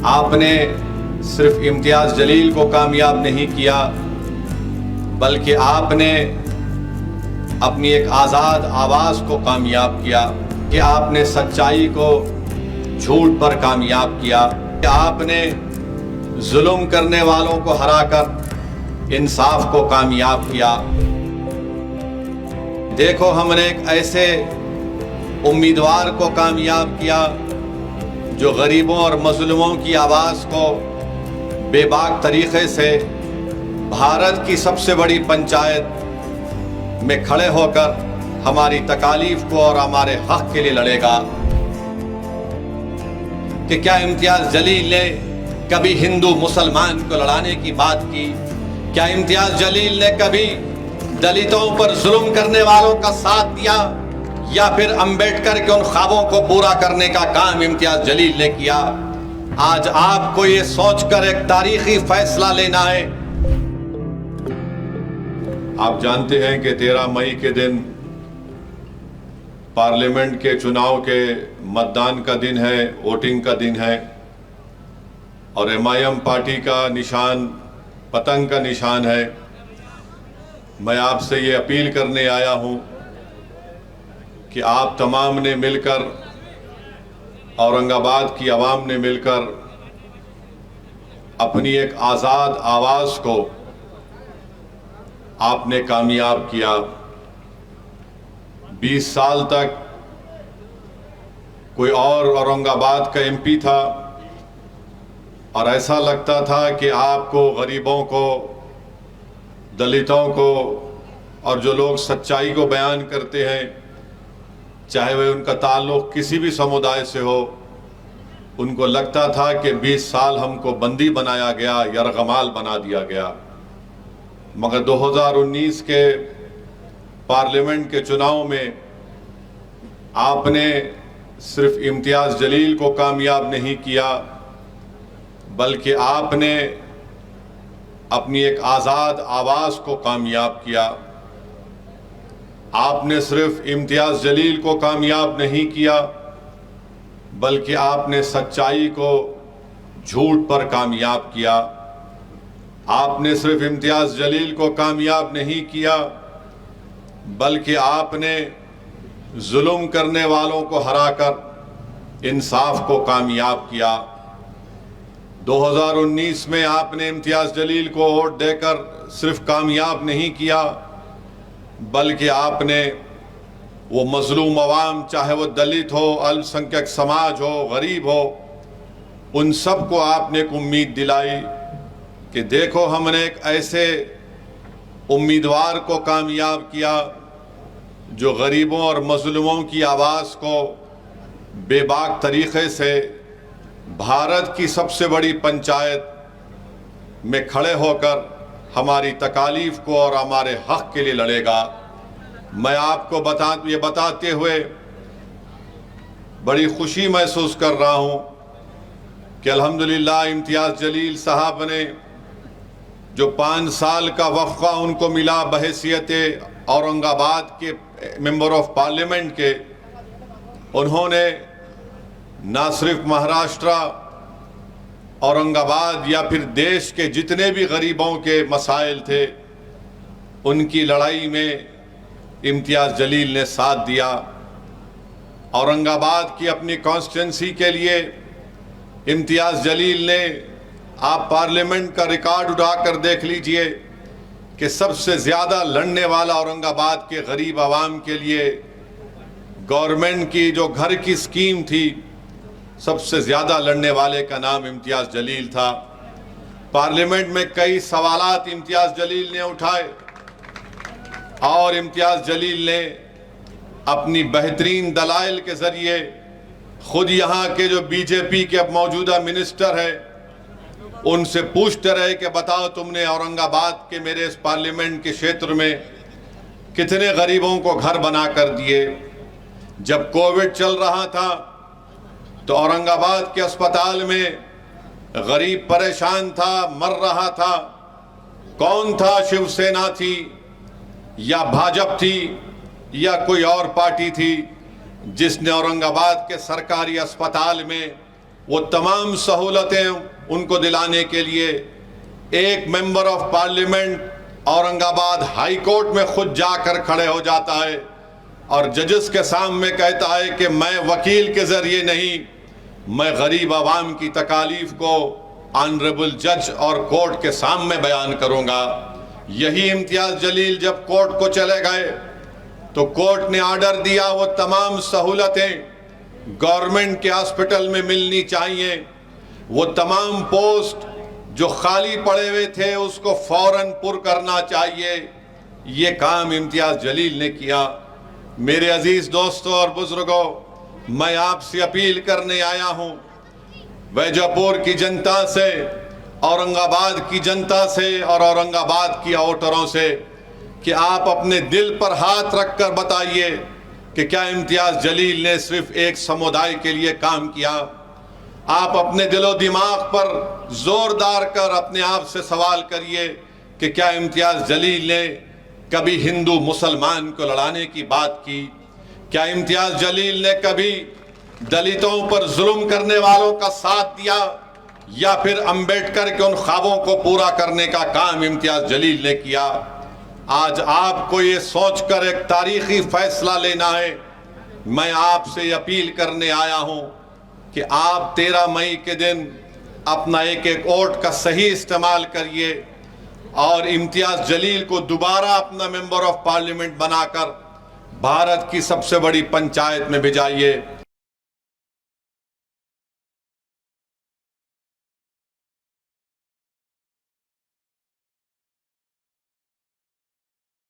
آپ نے صرف امتیاز جلیل کو کامیاب نہیں کیا بلکہ آپ نے اپنی ایک آزاد آواز کو کامیاب کیا کہ آپ نے سچائی کو جھوٹ پر کامیاب کیا کہ آپ نے ظلم کرنے والوں کو ہرا کر انصاف کو کامیاب کیا۔ دیکھو ہم نے ایک ایسے امیدوار کو کامیاب کیا جو غریبوں اور مظلوموں کی آواز کو بے باک طریقے سے بھارت کی سب سے بڑی پنچایت میں کھڑے ہو کر ہماری تکالیف کو اور ہمارے حق کے لیے لڑے گا۔ کہ کیا امتیاز جلیل نے کبھی ہندو مسلمان کو لڑانے کی بات کی؟ کیا امتیاز جلیل نے کبھی دلتوں پر ظلم کرنے والوں کا ساتھ دیا؟ یا پھر امبیڈکر کے ان خوابوں کو پورا کرنے کا کام امتیاز جلیل نے کیا؟ آج آپ کو یہ سوچ کر ایک تاریخی فیصلہ لینا ہے۔ آپ جانتے ہیں کہ 13 مئی کے دن پارلیمنٹ کے چناؤ کے متدان کا دن ہے، ووٹنگ کا دن ہے، اور MIM پارٹی کا نشان پتنگ کا نشان ہے۔ میں آپ سے یہ اپیل کرنے آیا ہوں کہ آپ تمام نے مل کر، اورنگ آباد کی عوام نے مل کر اپنی ایک آزاد آواز کو آپ نے کامیاب کیا۔ 20 سال تک کوئی اور اورنگ آباد کا MP تھا اور ایسا لگتا تھا کہ آپ کو غریبوں کو، دلتوں کو اور جو لوگ سچائی کو بیان کرتے ہیں، چاہے وہ ان کا تعلق کسی بھی سمودائے سے ہو، ان کو لگتا تھا کہ 20 سال ہم کو بندی بنایا گیا، یرغمال بنا دیا گیا۔ مگر 2019 کے پارلیمنٹ کے چناؤ میں آپ نے صرف امتیاز جلیل کو کامیاب نہیں کیا بلکہ آپ نے اپنی ایک آزاد آواز کو کامیاب کیا۔ آپ نے صرف امتیاز جلیل کو کامیاب نہیں کیا بلکہ آپ نے سچائی کو جھوٹ پر کامیاب کیا۔ آپ نے صرف امتیاز جلیل کو کامیاب نہیں کیا بلکہ آپ نے ظلم کرنے والوں کو ہرا کر انصاف کو کامیاب کیا۔ 2019 میں آپ نے امتیاز جلیل کو ووٹ دے کر صرف کامیاب نہیں کیا بلکہ آپ نے وہ مظلوم عوام، چاہے وہ دلت ہو، الپ سنکھیک سماج ہو، غریب ہو، ان سب کو آپ نے ایک امید دلائی کہ دیکھو ہم نے ایک ایسے امیدوار کو کامیاب کیا جو غریبوں اور مظلوموں کی آواز کو بے باک طریقے سے بھارت کی سب سے بڑی پنچایت میں کھڑے ہو کر ہماری تکالیف کو اور ہمارے حق کے لیے لڑے گا۔ میں آپ کو یہ بتاتے ہوئے بڑی خوشی محسوس کر رہا ہوں کہ الحمدللہ امتیاز جلیل صاحب نے جو 5 سال کا وقفہ ان کو ملا بحیثیت اورنگ آباد کے ممبر آف پارلیمنٹ کے، انہوں نے نہ صرف مہاراشٹرا، اورنگ آباد یا پھر دیش کے جتنے بھی غریبوں کے مسائل تھے ان کی لڑائی میں امتیاز جلیل نے ساتھ دیا۔ اورنگ آباد کی اپنی کانسٹیٹنسی کے لیے امتیاز جلیل نے، آپ پارلیمنٹ کا ریکارڈ اٹھا کر دیکھ لیجئے کہ سب سے زیادہ لڑنے والا اورنگ آباد کے غریب عوام کے لیے گورنمنٹ کی جو گھر کی اسکیم تھی، سب سے زیادہ لڑنے والے کا نام امتیاز جلیل تھا۔ پارلیمنٹ میں کئی سوالات امتیاز جلیل نے اٹھائے اور امتیاز جلیل نے اپنی بہترین دلائل کے ذریعے خود یہاں کے جو BJP کے اب موجودہ منسٹر ہیں ان سے پوچھتے رہے کہ بتاؤ تم نے اورنگ آباد کے میرے اس پارلیمنٹ کے شیتر میں کتنے غریبوں کو گھر بنا کر دیے۔ جب کووڈ چل رہا تھا تو اورنگ آباد کے اسپتال میں غریب پریشان تھا، مر رہا تھا۔ کون تھا؟ شیو سینا تھی یا بھاجپ تھی یا کوئی اور پارٹی تھی جس نے اورنگ آباد کے سرکاری اسپتال میں وہ تمام سہولتیں ان کو دلانے کے لیے ایک ممبر آف پارلیمنٹ اورنگ آباد ہائی کورٹ میں خود جا کر کھڑے ہو جاتا ہے اور ججز کے سامنے کہتا ہے کہ میں وکیل کے ذریعے نہیں، میں غریب عوام کی تکالیف کو آنریبل جج اور کورٹ کے سامنے بیان کروں گا۔ یہی امتیاز جلیل جب کورٹ کو چلے گئے تو کورٹ نے آرڈر دیا وہ تمام سہولتیں گورنمنٹ کے ہاسپٹل میں ملنی چاہیے، وہ تمام پوسٹ جو خالی پڑے ہوئے تھے اس کو فوراً پر کرنا چاہیے۔ یہ کام امتیاز جلیل نے کیا۔ میرے عزیز دوستوں اور بزرگوں، میں آپ سے اپیل کرنے آیا ہوں، ویجا پور کی جنتا سے، اورنگ آباد کی جنتا سے اور اورنگ آباد کی ووٹروں سے کہ آپ اپنے دل پر ہاتھ رکھ کر بتائیے کہ کیا امتیاز جلیل نے صرف ایک سمودائے کے لیے کام کیا؟ آپ اپنے دل و دماغ پر زور دار کر اپنے آپ سے سوال کریے کہ کیا امتیاز جلیل نے کبھی ہندو مسلمان کو لڑانے کی بات کی؟ کیا امتیاز جلیل نے کبھی دلتوں پر ظلم کرنے والوں کا ساتھ دیا یا پھر امبیڈکر کے ان خوابوں کو پورا کرنے کا کام امتیاز جلیل نے کیا؟ آج آپ کو یہ سوچ کر ایک تاریخی فیصلہ لینا ہے۔ میں آپ سے اپیل کرنے آیا ہوں کہ آپ 13 مئی کے دن اپنا ایک ووٹ کا صحیح استعمال کریے اور امتیاز جلیل کو دوبارہ اپنا ممبر آف پارلیمنٹ بنا کر بھارت کی سب سے بڑی پنچایت میں بھیجائیے۔